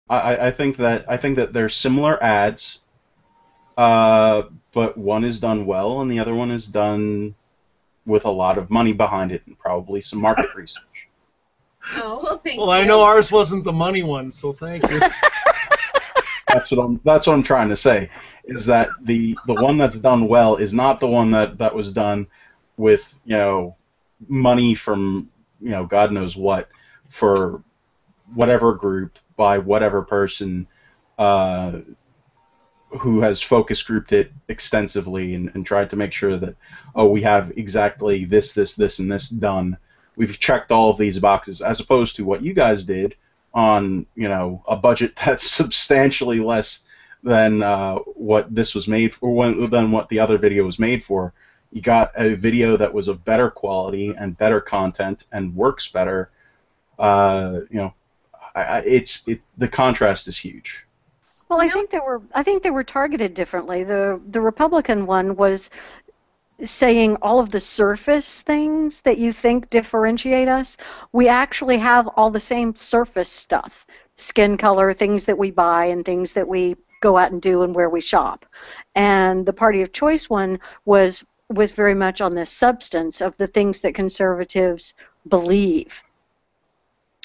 I think that they're similar ads, uh, but one is done well and the other one is done with a lot of money behind it and probably some market research. Oh, well, Well, thank I know you. ours wasn't the money one, so thank you. That's what I'm trying to say is that the one that's done well is not the one that was done with, money from, God knows what for whatever group by whatever person uh, who has focus grouped it extensively and tried to make sure that, oh, we have exactly this and this done. We've checked all of these boxes, as opposed to what you guys did on, a budget that's substantially less than what this was made for, than what the other video was made for. You got a video that was of better quality and better content and works better. The contrast is huge. Well, You know, I think they were targeted differently. The Republican one was saying all of the surface things that you think differentiate us. We actually have all the same surface stuff. Skin color, things that we buy and things that we go out and do and where we shop. And the Party of Choice one was very much on the substance of the things that conservatives believe.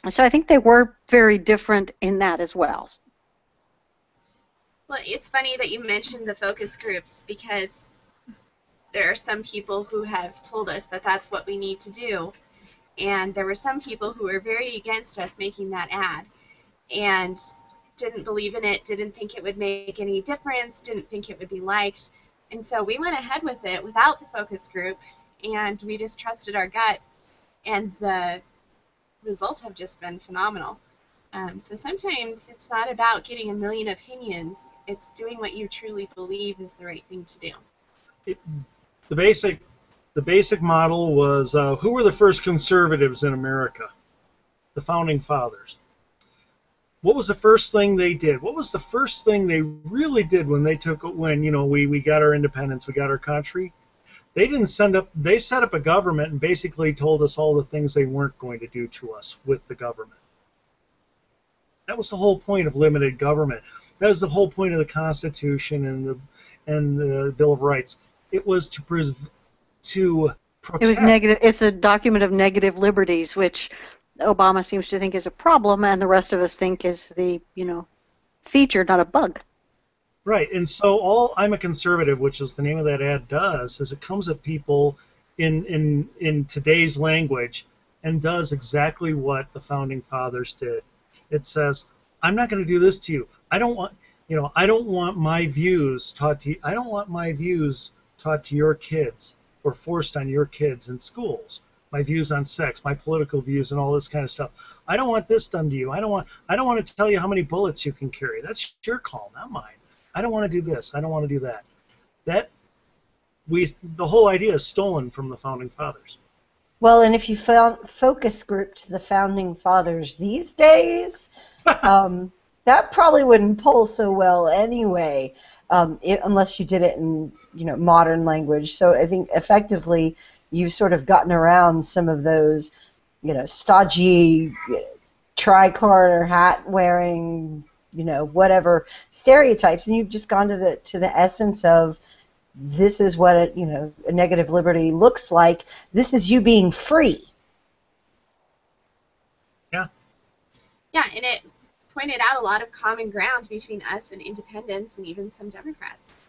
So I think they were very different in that as well. well, it's funny that you mentioned the focus groups because there are some people who have told us that that's what we need to do. And there were some people who were very against us making that ad and didn't believe in it, didn't think it would make any difference, didn't think it would be liked. And so we went ahead with it without the focus group, and we just trusted our gut, and the results have just been phenomenal. So sometimes it's not about getting a million opinions, it's doing what you truly believe is the right thing to do. It, the basic the basic model was who were the first conservatives in America? The founding fathers. What was the first thing they did? What was the first thing they really did when we got our independence, we got our country? They set up a government and basically told us all the things they weren't going to do to us with the government. That was the whole point of limited government. That was the whole point of the Constitution and the Bill of Rights. It was to It was protect. negative. It's a document of negative liberties, which Obama seems to think is a problem, and the rest of us think is the feature, not a bug. Right, and so all I'm a conservative, which is the name of that ad, does is it comes at people in today's language and does exactly what the founding fathers did. It says, I'm not going to do this to you. I don't want my views taught to you. I don't want my views taught to your kids or forced on your kids in schools. My views on sex, my political views, and all this kind of stuff. I don't want this done to you. I don't want to tell you how many bullets you can carry. That's your call, not mine. I don't want to do this. I don't want to do that. The whole idea is stolen from the founding fathers. Well, and if you found focus grouped the founding fathers these days, that probably wouldn't pull so well anyway, unless you did it in modern language. So I think effectively you've sort of gotten around some of those stodgy tricorner hat wearing whatever stereotypes, and you've just gone to the essence of this is what a negative liberty looks like. This is you being free. Yeah. Yeah, and it pointed out a lot of common ground between us and independents and even some Democrats.